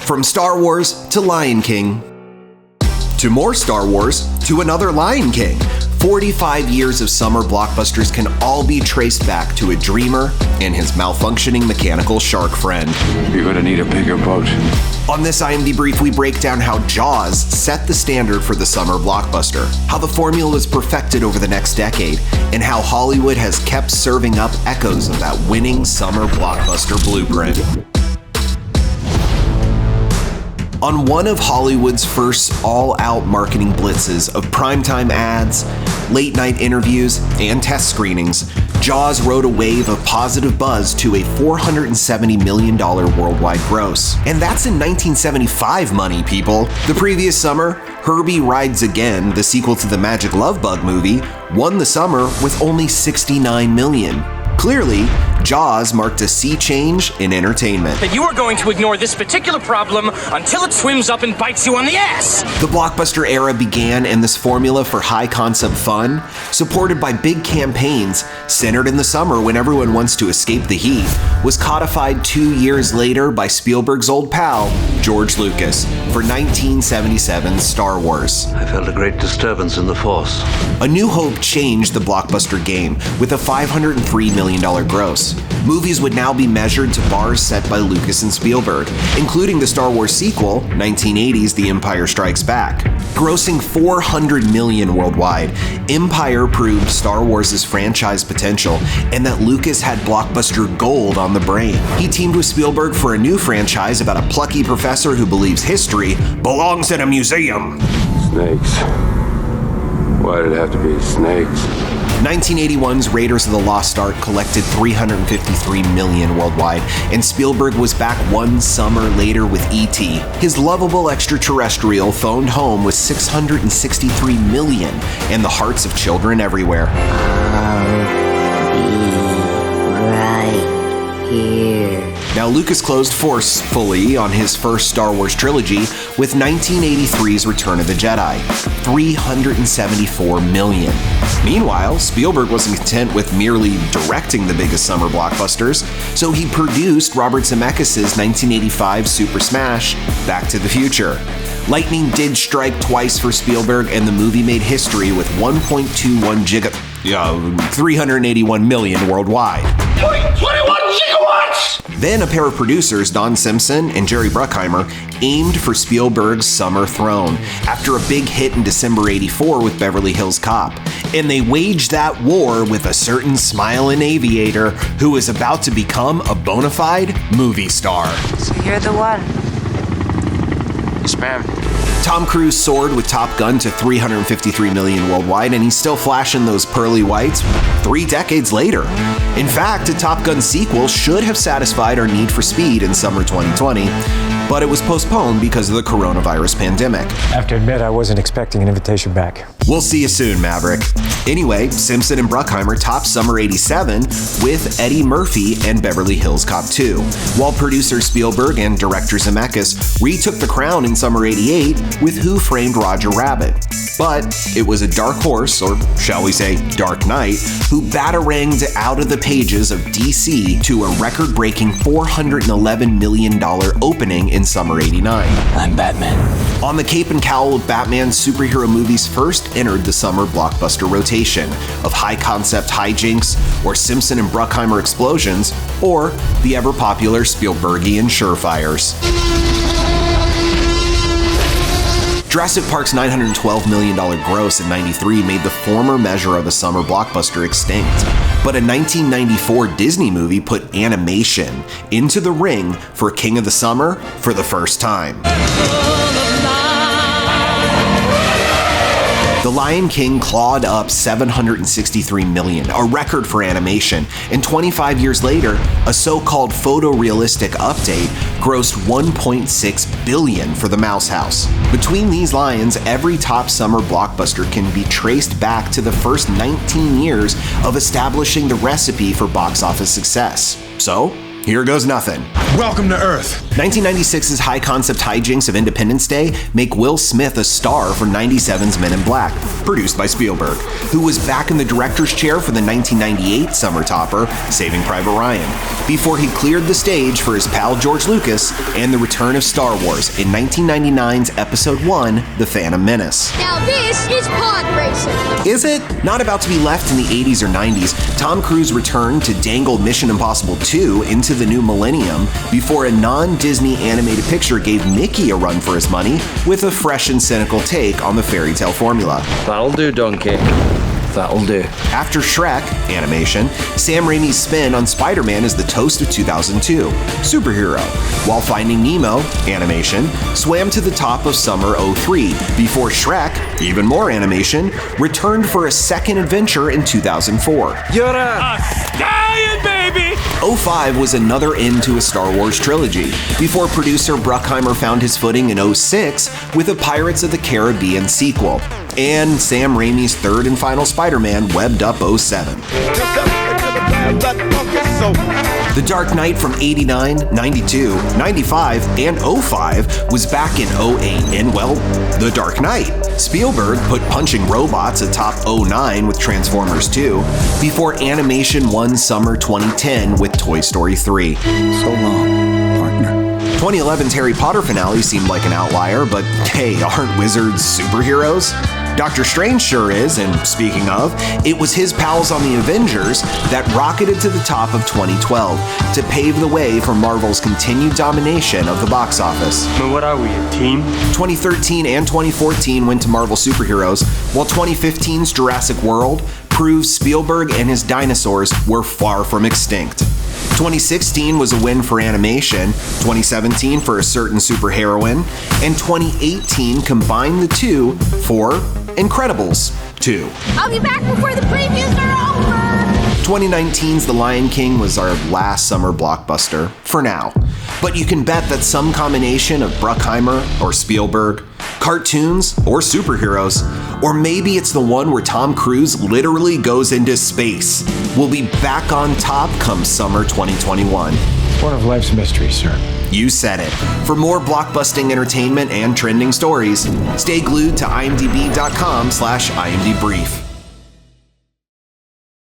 From Star Wars to Lion King, to more Star Wars, to another Lion King. 45 years of summer blockbusters can all be traced back to a dreamer and his malfunctioning mechanical shark friend. You're gonna need a bigger boat. On this IMDbrief, we break down how Jaws set the standard for the summer blockbuster, how the formula was perfected over the next decade, and how Hollywood has kept serving up echoes of that winning summer blockbuster blueprint. On one of Hollywood's first all-out marketing blitzes of primetime ads, late-night interviews, and test screenings, Jaws rode a wave of positive buzz to a $470 million worldwide gross. And that's in 1975 money, people. The previous summer, Herbie Rides Again, the sequel to the Magic Love Bug movie, won the summer with only $69 million. Clearly, Jaws marked a sea change in entertainment. That you are going to ignore this particular problem until it swims up and bites you on the ass. The blockbuster era began, and this formula for high-concept fun, supported by big campaigns centered in the summer when everyone wants to escape the heat, was codified 2 years later by Spielberg's old pal, George Lucas, for 1977's Star Wars. I felt a great disturbance in the Force. A New Hope changed the blockbuster game with a $503 million gross. Movies would now be measured to bars set by Lucas and Spielberg, including the Star Wars sequel, 1980's The Empire Strikes Back. Grossing $400 million worldwide, Empire proved Star Wars' franchise potential and that Lucas had blockbuster gold on the brain. He teamed with Spielberg for a new franchise about a plucky professor who believes history belongs in a museum. Snakes. Why did it have to be snakes? 1981's Raiders of the Lost Ark collected $353 million worldwide, and Spielberg was back one summer later with E.T. His lovable extraterrestrial phoned home with $663 million and the hearts of children everywhere. Right here. Now, Lucas closed forcefully on his first Star Wars trilogy with 1983's Return of the Jedi, $374 million. Meanwhile, Spielberg wasn't content with merely directing the biggest summer blockbusters, so he produced Robert Zemeckis' 1985 super smash, Back to the Future. Lightning did strike twice for Spielberg, and the movie made history with 381 million worldwide. 21 gigawatts! Then a pair of producers, Don Simpson and Jerry Bruckheimer, aimed for Spielberg's summer throne after a big hit in December '84 with Beverly Hills Cop. And they waged that war with a certain smiling aviator who was about to become a bona fide movie star. So you're the one. Yes, ma'am. Tom Cruise soared with Top Gun to $353 million worldwide, and he's still flashing those pearly whites 3 decades later. In fact, a Top Gun sequel should have satisfied our need for speed in summer 2020, but it was postponed because of the coronavirus pandemic. I have to admit, I wasn't expecting an invitation back. We'll see you soon, Maverick. Anyway, Simpson and Bruckheimer topped summer '87 with Eddie Murphy and Beverly Hills Cop 2, while producer Spielberg and director Zemeckis retook the crown in summer '88 with Who Framed Roger Rabbit. But it was a dark horse, or shall we say Dark Knight, who bataranged out of the pages of DC to a record-breaking $411 million opening in summer '89. I'm Batman. On the cape and cowl of Batman, superhero movies first entered the summer blockbuster rotation of high-concept hijinks, or Simpson and Bruckheimer explosions, or the ever-popular Spielbergian surefires. Jurassic Park's $912 million gross in '93 made the former measure of a summer blockbuster extinct. But a 1994 Disney movie put animation into the ring for King of the Summer for the first time. The Lion King clawed up $763 million, a record for animation, and 25 years later, a so-called photorealistic update grossed $1.6 billion for the Mouse House. Between these lions, every top summer blockbuster can be traced back to the first 19 years of establishing the recipe for box office success. So, here goes nothing. Welcome to Earth. 1996's high-concept hijinks of Independence Day make Will Smith a star for 97's Men in Black, produced by Spielberg, who was back in the director's chair for the 1998 summer topper, Saving Private Ryan, before he cleared the stage for his pal George Lucas and the return of Star Wars in 1999's Episode 1, The Phantom Menace. Now this is pod racing. Is it? Not about to be left in the 80s or 90s, Tom Cruise returned to dangle Mission Impossible 2 into the new millennium before a non-Disney animated picture gave Mickey a run for his money with a fresh and cynical take on the fairy tale formula. That'll do, Donkey. That'll do. After Shrek, animation, Sam Raimi's spin on Spider-Man is the toast of 2002, superhero, while Finding Nemo, animation, swam to the top of summer 03, before Shrek, even more animation, returned for a second adventure in 2004. You're a Stallion, baby! 05 was another end to a Star Wars trilogy, before producer Bruckheimer found his footing in 06 with a Pirates of the Caribbean sequel, and Sam Raimi's third and final Spider-Man webbed up 07. The Dark Knight from 89, 92, 95, and 05 was back in 08, and well, The Dark Knight. Spielberg put punching robots atop 09 with Transformers 2, before animation won summer 2010 with Toy Story 3. So long, partner. 2011's Harry Potter finale seemed like an outlier, but hey, aren't wizards superheroes? Doctor Strange sure is, and speaking of, it was his pals on the Avengers that rocketed to the top of 2012 to pave the way for Marvel's continued domination of the box office. But what are we, a team? 2013 and 2014 went to Marvel superheroes, while 2015's Jurassic World proved Spielberg and his dinosaurs were far from extinct. 2016 was a win for animation, 2017 for a certain superheroine, and 2018 combined the two for Incredibles 2. I'll be back before the previews are over. 2019's The Lion King was our last summer blockbuster, for now. But you can bet that some combination of Bruckheimer or Spielberg, cartoons or superheroes, or maybe it's the one where Tom Cruise literally goes into space, will be back on top come summer 2021. One of life's mysteries, sir. You said it. For more blockbusting entertainment and trending stories, stay glued to imdb.com/imdbrief.